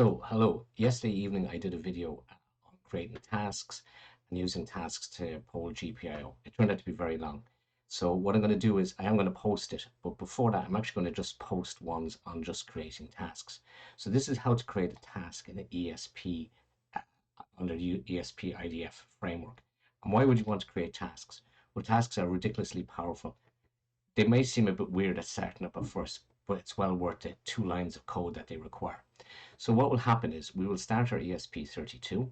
So, hello. Yesterday evening, I did a video on creating tasks and using tasks to poll GPIO. It turned out to be very long. So what I'm going to do is I am going to post it, but before that, I'm actually going to just post ones on just creating tasks. So this is how to create a task in an ESP under the ESP-IDF framework. And why would you want to create tasks? Well, tasks are ridiculously powerful. They may seem a bit weird at starting up at first, but it's well worth the 2 lines of code that they require. So what will happen is we will start our ESP32,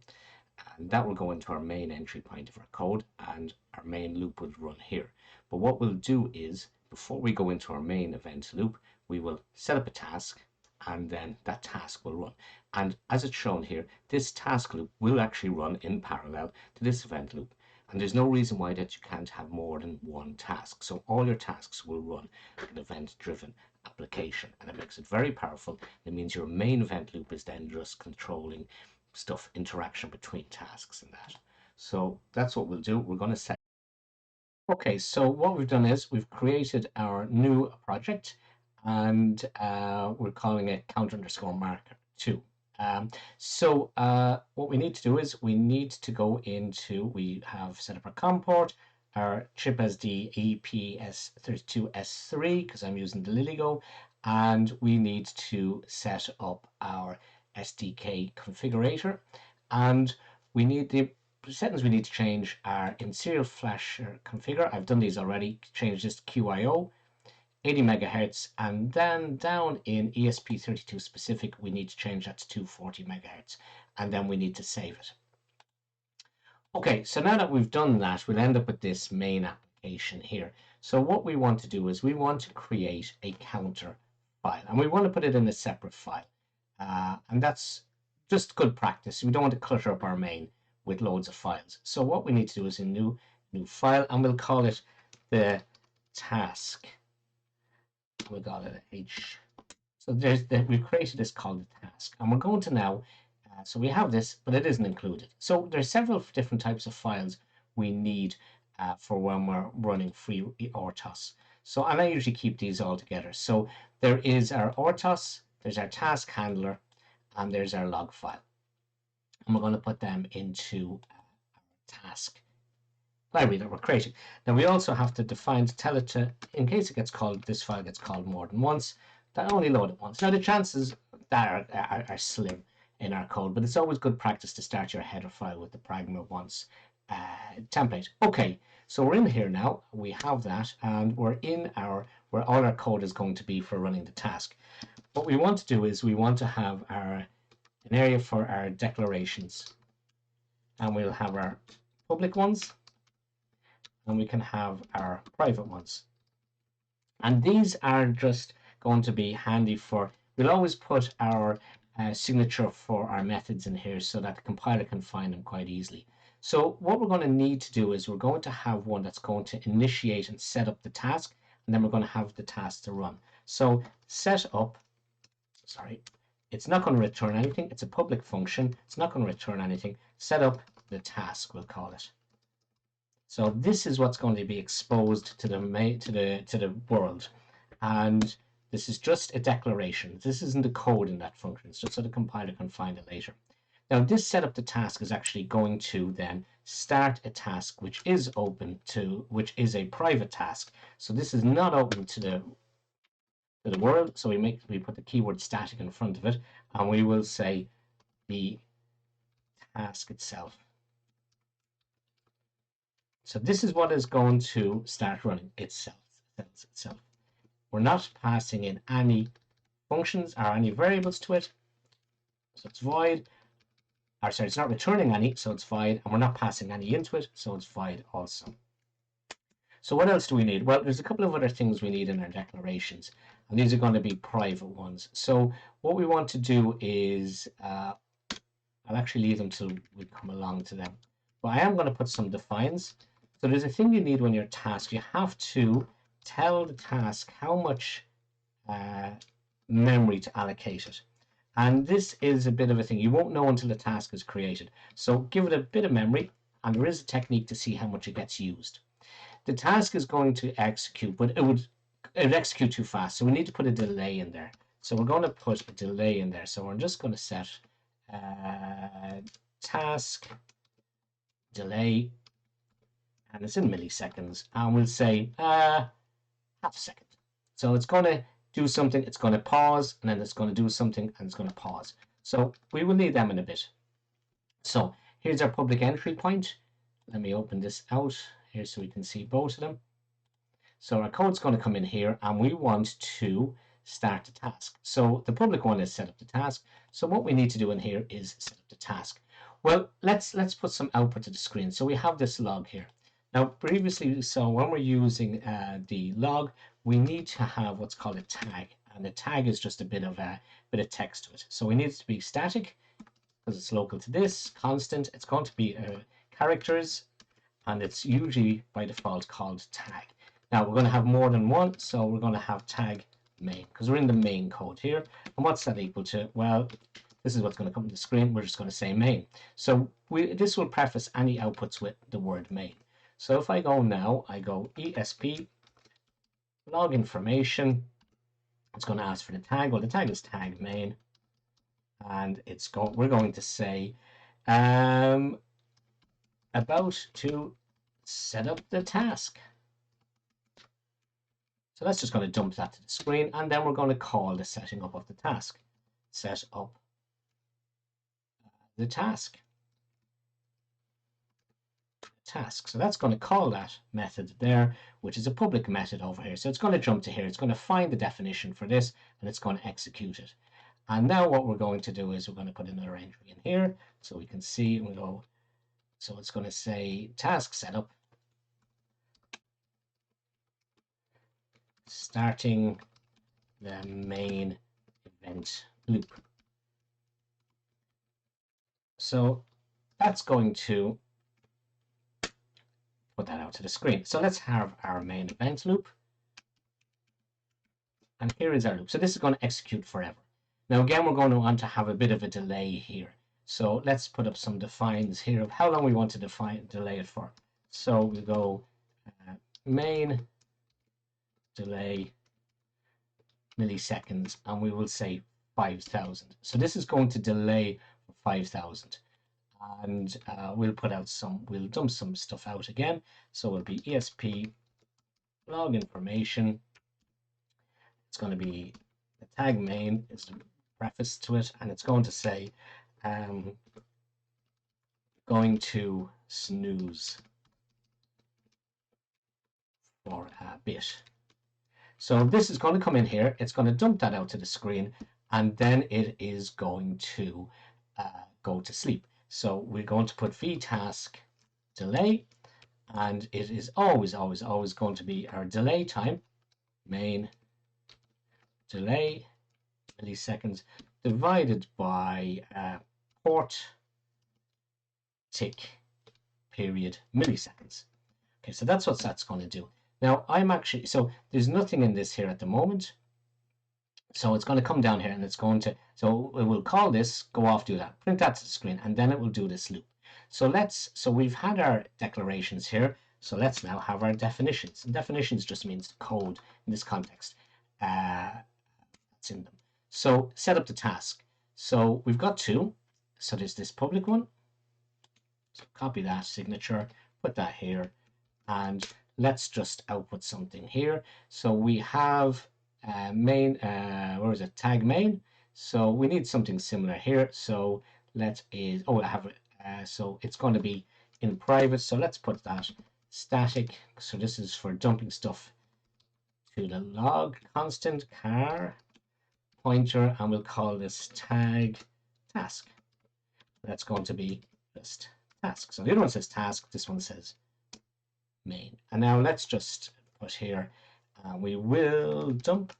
and that will go into our main entry point of our code, and our main loop will run here. But what we'll do is, before we go into our main event loop, we will set up a task, and then that task will run. And as it's shown here, this task loop will actually run in parallel to this event loop. And there's no reason why that you can't have more than one task. So all your tasks will run an event-driven application, and it makes it very powerful. It means your main event loop is then just controlling stuff, interaction between tasks and that. So that's what we'll do. We're going to set. Okay, so what we've done is we've created our new project, and we're calling it count_marker2. What we need to do is we need to go into, we have set up our COM port, our chip SD ESP32S3 because I'm using the LilyGo, and we need to set up our SDK configurator, and we need the settings we need to change are in serial flash configure. I've done these already. Change this to QIO 80 megahertz, and then down in ESP32 specific we need to change that to 240 megahertz, and then we need to save it. Okay, so now that we've done that, we'll end up with this main application here. So what we want to do is we want to create a counter file, and we want to put it in a separate file, and that's just good practice. We don't want to clutter up our main with loads of files. So what we need to do is a new file, and we'll call it the task. We'll call it H. So we've created this called the task, and we're going to now. So we have this, but it isn't included. So there's several different types of files we need for when we're running FreeRTOS. So and I usually keep these all together. So there is our RTOS, there's our task handler, and there's our log file. And we're going to put them into our task library that we're creating. Now we also have to define to tell it to, in case it gets called, this file gets called more than once, that only load it once. Now the chances that are slim in our code, but it's always good practice to start your header file with the pragma once template. Okay, so we're in here now. We have that, and we're in our where all our code is going to be for running the task. What we want to do is we want to have an area for our declarations, and we'll have our public ones, and we can have our private ones. And these are just going to be handy for, we'll always put our signature for our methods in here so that the compiler can find them quite easily. So what we're going to need to do is we're going to have one that's going to initiate and set up the task, and then we're going to have the task to run. So set up, sorry, it's not going to return anything. It's a public function. It's not going to return anything. Set up the task, we'll call it. So this is what's going to be exposed to the world, and this is just a declaration. This isn't the code in that function. It's just so the compiler can find it later. Now this setup the task is actually going to then start a task which is open to, which is a private task. So this is not open to the world. So we put the keyword static in front of it, and we will say the task itself. So this is what is going to start running itself. We're not passing in any functions or any variables to it, so it's void. Or sorry, it's not returning any, so it's void, and we're not passing any into it, so it's void also. So what else do we need? Well, there's a couple of other things we need in our declarations, and these are going to be private ones. So what we want to do is, I'll actually leave them till we come along to them. But I am going to put some defines. So there's a thing you need when you're task. You have to tell the task how much memory to allocate it. And this is a bit of a thing. You won't know until the task is created. So give it a bit of memory, and there is a technique to see how much it gets used. The task is going to execute, but it would execute too fast. So we need to put a delay in there. So we're going to put a delay in there. So we're just going to set task delay, and it's in milliseconds, and we'll say half a second. So it's going to do something, it's going to pause, and then it's going to do something, and it's going to pause. So we will need them in a bit. So here's our public entry point. Let me open this out here so we can see both of them. So our code's going to come in here, and we want to start the task. So the public one is set up the task. So what we need to do in here is set up the task. Well, let's put some output to the screen. So we have this log here. Now, previously we saw when we're using the log, we need to have what's called a tag, and the tag is just a bit of text to it. So we need it to be static because it's local to this, constant. It's going to be characters, and it's usually by default called tag. Now we're going to have more than one, so we're going to have tag main because we're in the main code here. And what's that equal to? Well, this is what's going to come to the screen. We're just going to say main. So this will preface any outputs with the word main. So if I go now, I go ESP log information. It's going to ask for the tag. Well, the tag is tag main, and we're going to say about to set up the task. So that's just going to dump that to the screen, and then we're going to call the setting up of the task. Set up the task. So that's going to call that method there, which is a public method over here. So it's going to jump to here. It's going to find the definition for this, and it's going to execute it. And now what we're going to do is we're going to put another entry in here so we can see, and we go, so it's going to say task setup, starting the main event loop. So that's going to put that out to the screen. So let's have our main event loop. And here is our loop. So this is going to execute forever. Now again, we're going to want to have a bit of a delay here. So let's put up some defines here of how long we want to delay it for. So we go main delay milliseconds, and we will say 5,000. So this is going to delay for 5,000. And we'll dump some stuff out again. So it'll be ESP log information. It's going to be the tag main is the preface to it, and it's going to say going to snooze for a bit. So this is going to come in here. It's going to dump that out to the screen, and then it is going to go to sleep. So we're going to put vtask delay, and it is always going to be our delay time, main delay milliseconds divided by port tick period milliseconds. Okay, so that's what that's going to do. Now so there's nothing in this here at the moment. So it's going to come down here, and it's going to, so it will call this, go off, do that, print that to the screen, and then it will do this loop. So we've had our declarations here. So let's now have our definitions. And definitions just means code in this context. That's in them. So set up the task. So we've got two. So there's this public one. So copy that signature, put that here, and let's just output something here. So we have main, where is it? Tag main. So we need something similar here. So so it's going to be in private. So let's put that static. So this is for dumping stuff to the log constant char pointer, and we'll call this tag task. That's going to be just task. So the other one says task, this one says main. And now let's just put here, we will dump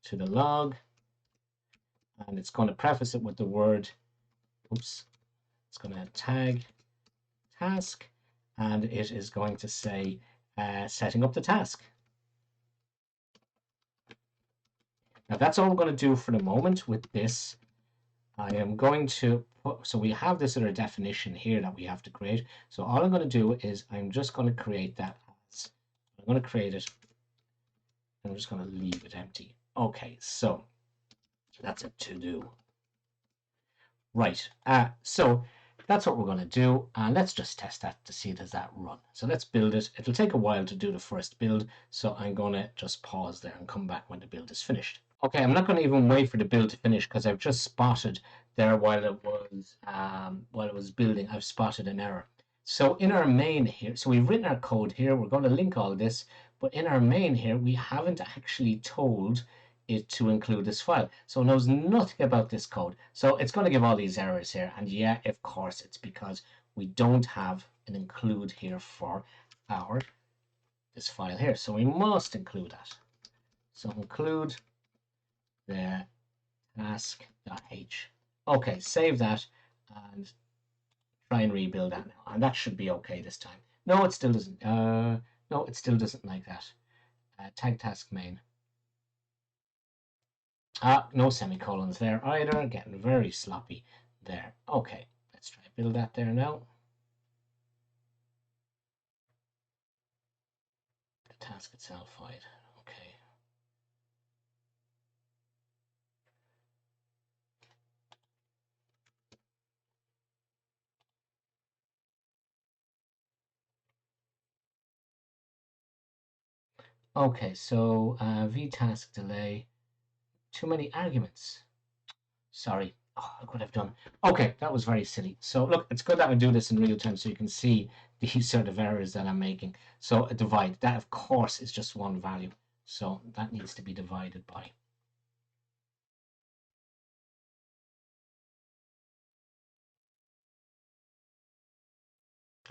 to the log, and it's going to preface it with the word, it's going to tag task, and it is going to say setting up the task. Now that's all we're going to do for the moment with this. I am going to put, so we have this other definition here that we have to create. So all I'm going to do is I'm just going to create that as, I'm going to create it, and I'm just going to leave it empty. Okay, so That's a to do. Right. So that's what we're going to do. And let's just test that to see does that run. So let's build it. It'll take a while to do the first build. So I'm going to just pause there and come back when the build is finished. Okay, I'm not going to even wait for the build to finish because I've just spotted there while it was building, I've spotted an error. So in our main here, so we've written our code here. We're going to link all this, but in our main here, we haven't actually told it to include this file. So it knows nothing about this code. So it's going to give all these errors here. And yeah, of course, it's because we don't have an include here for this file here. So we must include that. So include the task.h. Okay, save that and try and rebuild that now. And that should be okay this time. No, it still doesn't. No, it still doesn't like that. Tag task main. No semicolons there either. Getting very sloppy there. Okay, let's try build that there now. The task itself void. Okay. Okay, so vtask delay. Too many arguments. Sorry. Oh, look what I've done. Okay, that was very silly. So look, it's good that I do this in real time so you can see these sort of errors that I'm making. So a divide, that of course is just one value. So that needs to be divided by.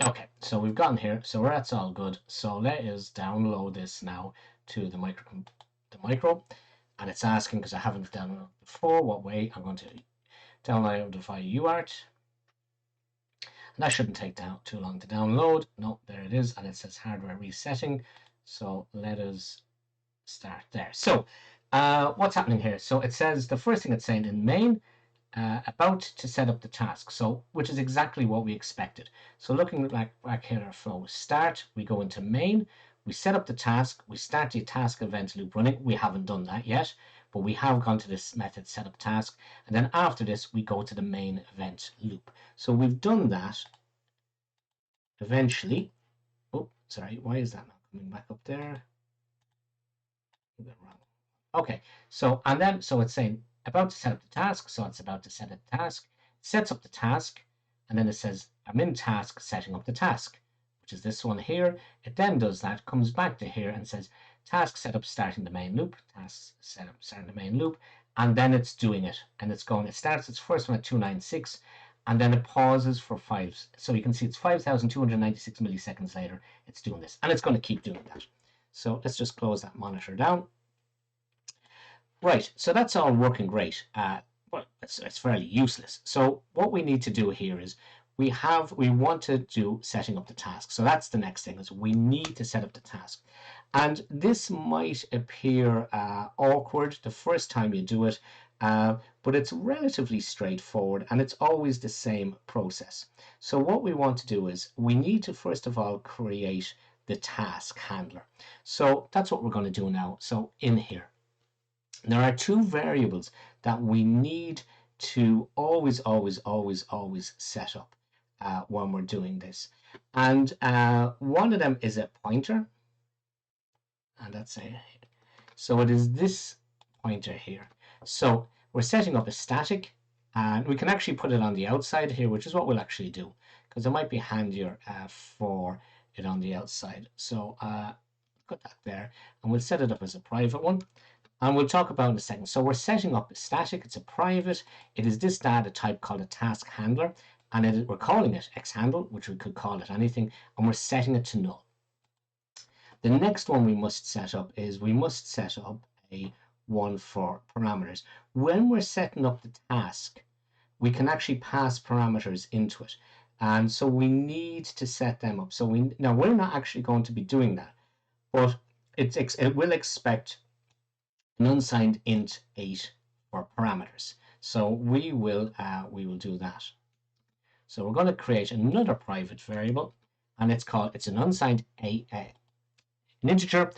Okay, so we've gotten here. So that's all good. So let us download this now to the micro. And it's asking, because I haven't downloaded before, what way I'm going to download it via UART. And that shouldn't take too long to download. No, there it is. And it says hardware resetting. So let us start there. So what's happening here? So it says the first thing it's saying in main, about to set up the task. So which is exactly what we expected. So looking back here, our flow start, we go into main, we set up the task, we start the task event loop running. We haven't done that yet, but we have gone to this method set up task. And then after this, we go to the main event loop. So we've done that eventually. Oh, sorry, why is that not coming back up there? Okay, so and then so it's saying about to set up the task, so it's about to set a task, sets up the task, and then it says I'm in task setting up the task, which is this one here. It then does that, comes back to here and says task setup starting the main loop, task setup starting the main loop, and then it's doing it, and it's going. It starts its first one at 296, and then it pauses for 5. So you can see it's 5,296 milliseconds later. It's doing this, and it's going to keep doing that. So let's just close that monitor down. Right, so that's all working great. Well, it's fairly useless. So what we need to do here is we want to do setting up the task. So that's the next thing, is we need to set up the task. And this might appear awkward the first time you do it, but it's relatively straightforward and it's always the same process. So what we want to do is we need to first of all create the task handler. So that's what we're going to do now. So in here, there are two variables that we need to always set up when we're doing this. And one of them is a pointer, and that's it. So it is this pointer here. So we're setting up a static, and we can actually put it on the outside here, which is what we'll actually do, because it might be handier for it on the outside. So put that there, and we'll set it up as a private one. And we'll talk about in a second. So we're setting up a static. It's a private. It is this data type called a task handler. And we're calling it xhandle, which we could call it anything. And we're setting it to null. The next one we must set up is we must set up a one for parameters. When we're setting up the task, we can actually pass parameters into it. And so we need to set them up. So now we're not actually going to be doing that, but it will expect an unsigned int 8 for parameters. So we will do that. So we're going to create another private variable, and it's an unsigned an integer,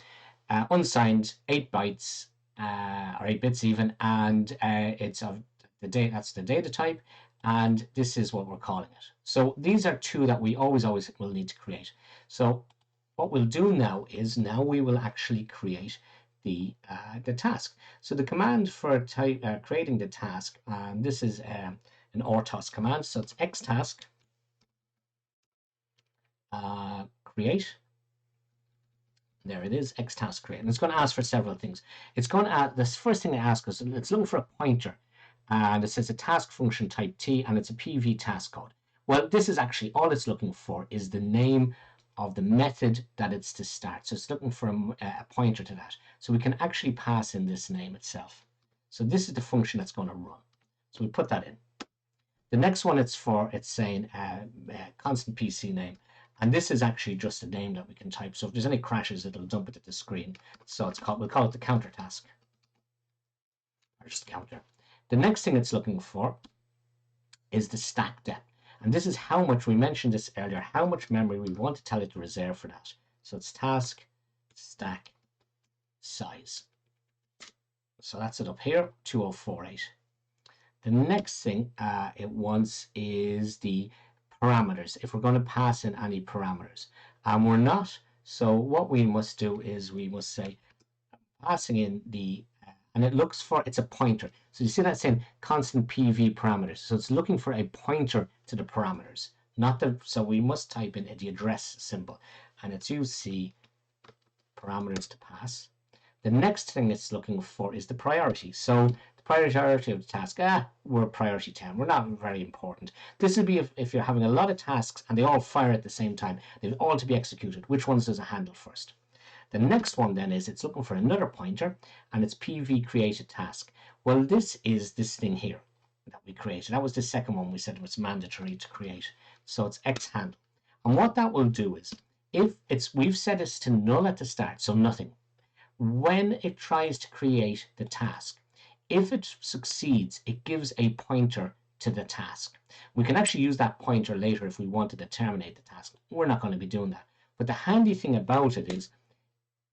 unsigned 8 bytes or 8 bits even, and it's of the date. That's the data type, and this is what we're calling it. So these are two that we always will need to create. So what we'll do now is we will actually create the task. So the command for creating the task, and this is an RTOS command. So it's xtask create. There it is, xtask create. And it's going to ask for several things. It's going to add, this first thing it asks us, it's looking for a pointer. And it says a task function type T, and it's a PV task code. Well, this is actually all it's looking for is the name of the method that it's to start. So it's looking for a pointer to that. So we can actually pass in this name itself. So this is the function that's going to run. So we put that in. The next one it's saying constant PC name. And this is actually just a name that we can type. So if there's any crashes, it'll dump it at the screen. So we'll call it the counter task. Or just counter. The next thing it's looking for is the stack depth. And this is how much, we mentioned this earlier, how much memory we want to tell it to reserve for that. So it's task stack size. So that's it up here, 2048. The next thing it wants is the parameters, if we're going to pass in any parameters. And we're not, so what we must do is we must say passing in the and it looks for, it's a pointer. So you see that saying constant PV parameters. So it's looking for a pointer to the parameters, not the, so we must type in the address symbol, and it's UC parameters to pass. The next thing it's looking for is the priority. So the priority of the task, we're priority 10. We're not very important. This would be if you're having a lot of tasks and they all fire at the same time. They're all to be executed. Which ones does it handle first? The next one then is it's looking for another pointer, and it's PV created task. Well, this is this thing here that we created. That was the second one we said it was mandatory to create. So it's X handle. And what that will do is, if we've set this to null at the start, so nothing. When it tries to create the task, if it succeeds, it gives a pointer to the task. We can actually use that pointer later if we wanted to terminate the task. We're not going to be doing that. But the handy thing about it is,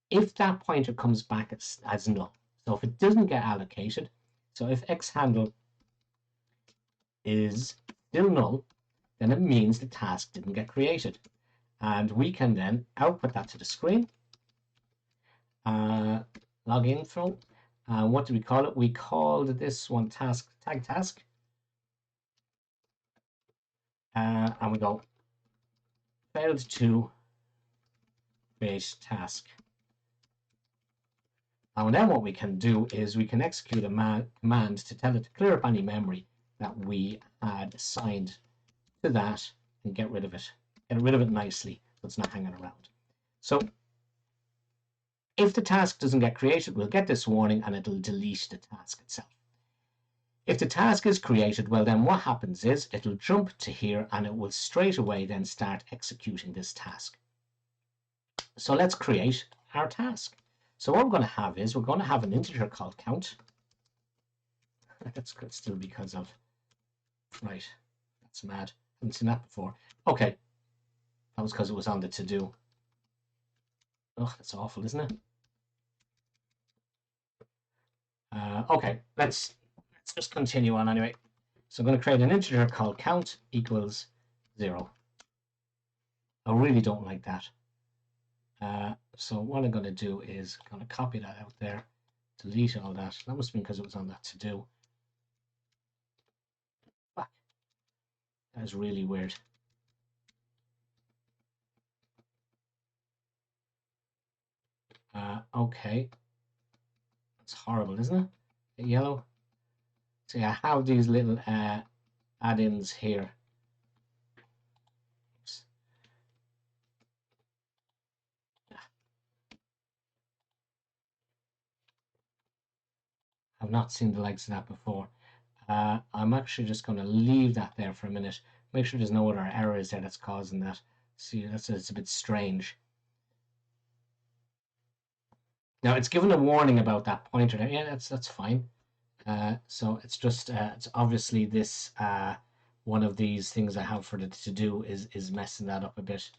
if that pointer comes back as null, so if it doesn't get allocated, so if X handle is still null, then it means the task didn't get created. And we can then output that to the screen. Log info. What do we call it? We called this one tag task. And we go failed to create task. And then what we can do is we can execute a command to tell it to clear up any memory that we had assigned to that and get rid of it. Get rid of it nicely so it's not hanging around. So if the task doesn't get created, we'll get this warning and it'll delete the task itself. If the task is created, well then what happens is it'll jump to here and it will straight away then start executing this task. So let's create our task. So what we're going to have is we're going to have an integer called count. That's still because of, right, that's mad. Haven't seen that before. Okay, that was because it was on the to-do. Oh, that's awful, isn't it? Okay, let's just continue on anyway. So I'm going to create an integer called count equals 0. I really don't like that. So what I'm going to do is going to copy that out there, delete all that. That must have been because it was on that to do. Back. That is really weird. Okay. That's horrible, isn't it? Yellow. So I have these little add-ins here. Oops. I've not seen the likes of that before. I'm actually just going to leave that there for a minute. Make sure there's no other errors there that's causing that. See, it's a bit strange. Now it's given a warning about that pointer there. Yeah, that's fine. So it's just it's obviously this one of these things I have for the to do is messing that up a bit.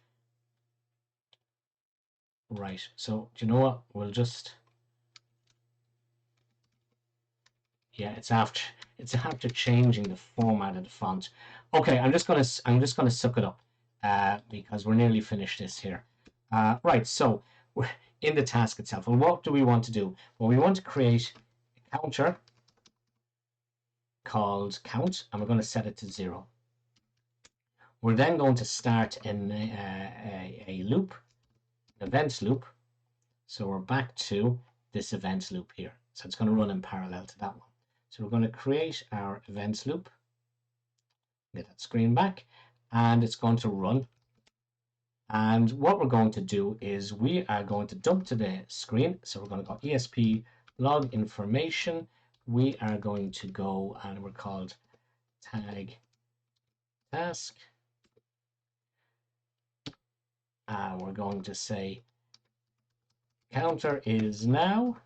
Right. So do you know what? We'll just Yeah, it's after changing the format of the font. Okay, I'm just gonna suck it up because we're nearly finished this here. Right, so we're in the task itself. Well, what do we want to do? Well, we want to create a counter called count, and we're going to set it to 0. We're then going to start in a loop, an events loop. So we're back to this events loop here. So it's going to run in parallel to that one. So we're going to create our events loop, get that screen back, and it's going to run. And what we're going to do is we are going to dump to the screen. So we're going to go ESP log information. We are going to go and we're called tag task. And we're going to say counter is now,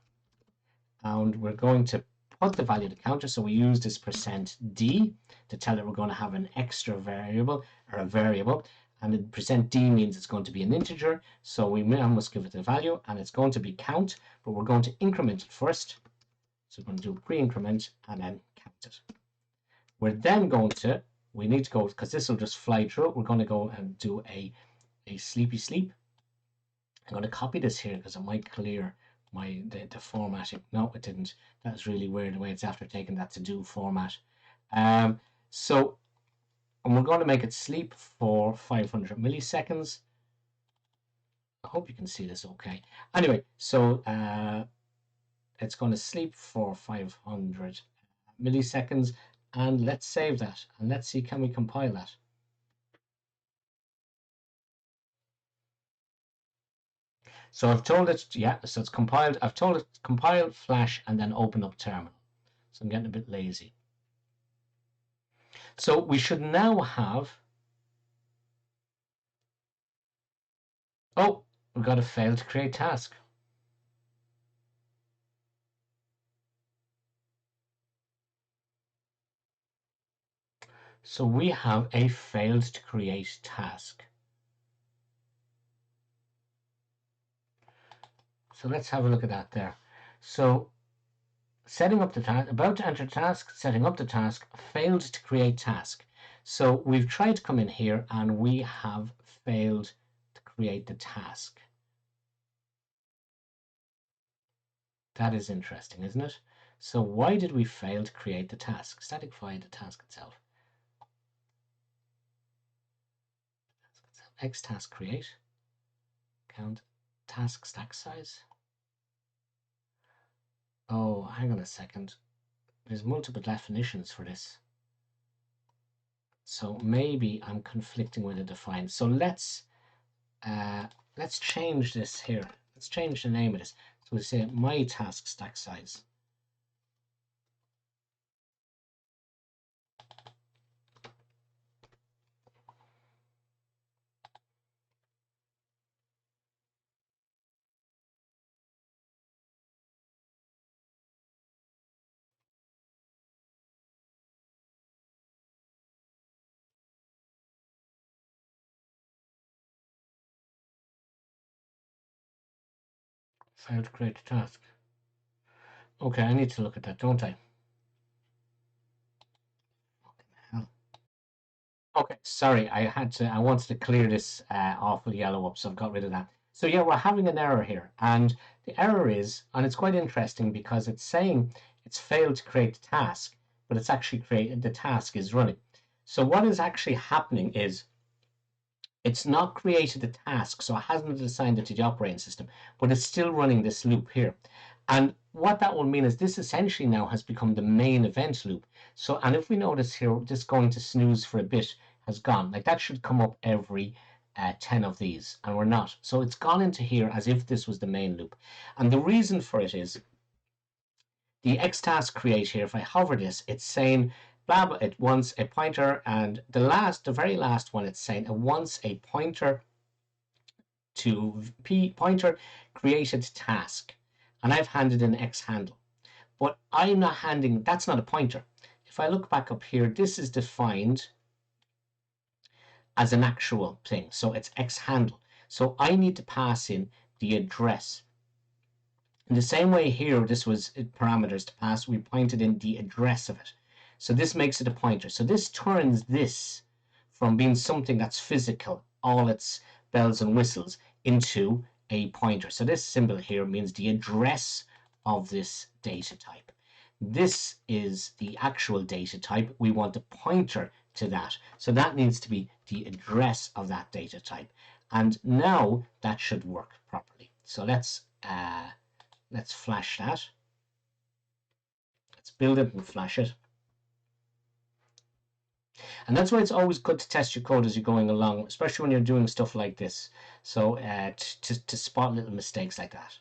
and we're going to put the value of the counter. So we use this %d to tell it we're going to have an extra variable or a variable, and the %d means it's going to be an integer. So we must give it a value, and it's going to be count, but we're going to increment it first. So we're going to do pre-increment and then count it. We're then going to, we need to go, because this will just fly through it, we're going to go and do a sleepy sleep. I'm going to copy this here because it might clear the formatting. No, it didn't. That's really weird the way it's after taking that to do format. So and we're going to make it sleep for 500 milliseconds. I hope you can see this okay. Anyway, so it's going to sleep for 500 milliseconds, and let's save that and let's see, can we compile that? So I've told it, yeah, so it's compiled. I've told it compile, flash, and then open up terminal. So I'm getting a bit lazy. So we should now have, oh, we've got a failed to create task. So we have a failed to create task. So let's have a look at that there. So setting up the task, about to enter task, setting up the task, failed to create task. So we've tried to come in here and we have failed to create the task. That is interesting, isn't it? So why did we fail to create the task? Staticfy the task itself. X task create, count task stack size. Oh, hang on a second. There's multiple definitions for this. So maybe I'm conflicting with a define. So let's change this here. Let's change the name of this. So we say my task stack size. Failed to create a task. Okay, I need to look at that, don't I? Okay, sorry, I wanted to clear this awful yellow up, so I've got rid of that. So yeah, we're having an error here, and the error is, and it's quite interesting because it's saying it's failed to create the task, but it's actually created, the task is running. So what is actually happening is it's not created the task, so it hasn't assigned it to the operating system, but it's still running this loop here. And what that will mean is this essentially now has become the main event loop. So, and if we notice here, this going to snooze for a bit has gone. Like that should come up every 10 of these, and we're not. So it's gone into here as if this was the main loop. And the reason for it is the xtask create here, if I hover this, it's saying blah, blah, it wants a pointer, and the very last one, it's saying it wants a pointer to pointer created task, and I've handed in x handle, but I'm not handing, that's not a pointer. If I look back up here, this is defined as an actual thing, so it's x handle. So I need to pass in the address. In the same way here, this was parameters to pass, we pointed in the address of it. So this makes it a pointer. So this turns this from being something that's physical, all its bells and whistles, into a pointer. So this symbol here means the address of this data type. This is the actual data type. We want a pointer to that. So that needs to be the address of that data type. And now that should work properly. So let's flash that. Let's build it and flash it. And that's why it's always good to test your code as you're going along, especially when you're doing stuff like this. So to spot little mistakes like that.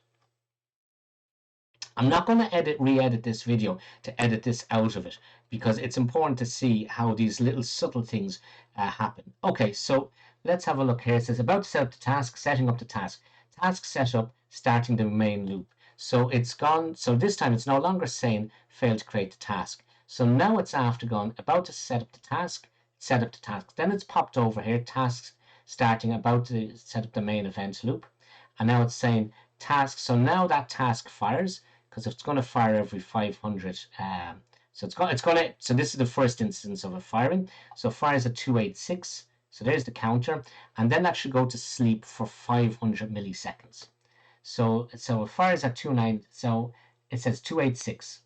I'm not going to re-edit this video to edit this out of it, because it's important to see how these little subtle things happen. Okay, so let's have a look here. It says about to set up the task, setting up the task. Task setup, starting the main loop. So it's gone. So this time it's no longer saying failed to create the task. So now it's after gone about to set up the task, set up the task. Then it's popped over here, tasks starting, about to set up the main event loop. And now it's saying task. So now that task fires, because it's going to fire every 500. So so this is the first instance of it firing. So it fires at 286. So there's the counter, and then that should go to sleep for 500 milliseconds. So it fires at 29. So it says 286,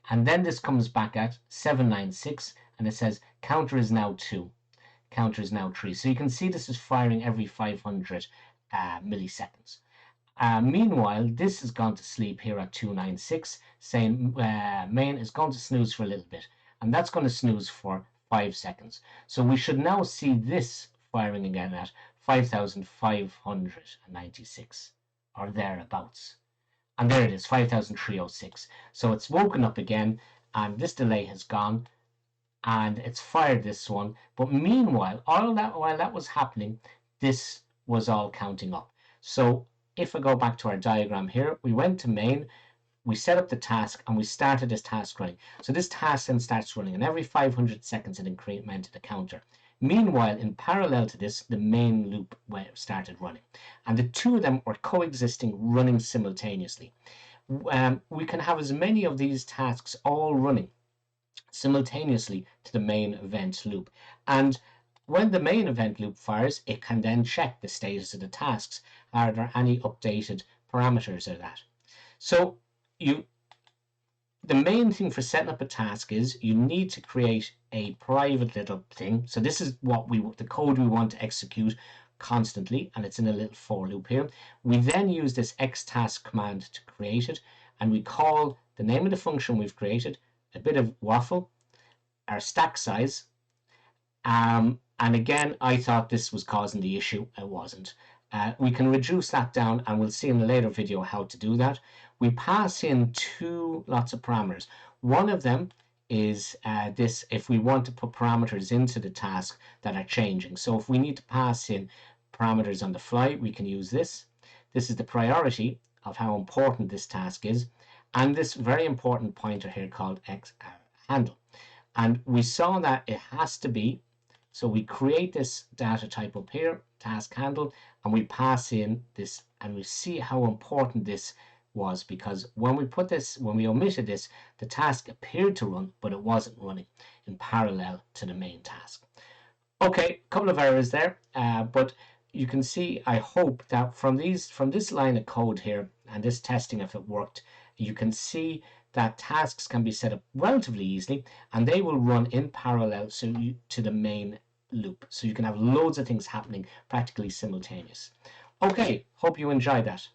and then this comes back at 796, and it says counter is now 2, counter is now 3. So you can see this is firing every 500 milliseconds. Meanwhile, this has gone to sleep here at 296, saying main is going to snooze for a little bit, and that's going to snooze for 5 seconds. So we should now see this firing again at 5,596 or thereabouts. And there it is, 5,306. So it's woken up again, and this delay has gone, and it's fired this one. But meanwhile, while that was happening, this was all counting up. So if I go back to our diagram here, we went to main, we set up the task, and we started this task running. So this task then starts running, and every 500 seconds it incremented the counter. Meanwhile, in parallel to this, the main loop started running, and the two of them were coexisting, running simultaneously. We can have as many of these tasks all running simultaneously to the main event loop, and when the main event loop fires, it can then check the status of the tasks. Are there any updated parameters or that? So the main thing for setting up a task is you need to create a private little thing. So this is the code we want to execute constantly, and it's in a little for loop here. We then use this xtask command to create it, and we call the name of the function we've created, a bit of waffle, our stack size. And again, I thought this was causing the issue. It wasn't. We can reduce that down, and we'll see in a later video how to do that. We pass in lots of parameters. One of them is this, if we want to put parameters into the task that are changing. So if we need to pass in parameters on the fly, we can use this. This is the priority of how important this task is, and this very important pointer here called handle. And we saw that it has to be, so we create this data type up here, task handle, and we pass in this, and we see how important this was, because when we omitted this, the task appeared to run, but it wasn't running in parallel to the main task. Okay, a couple of errors there, but you can see, I hope that from this line of code here and this testing, if it worked, you can see that tasks can be set up relatively easily, and they will run in parallel to the main loop. So you can have loads of things happening practically simultaneous. Okay, hope you enjoyed that.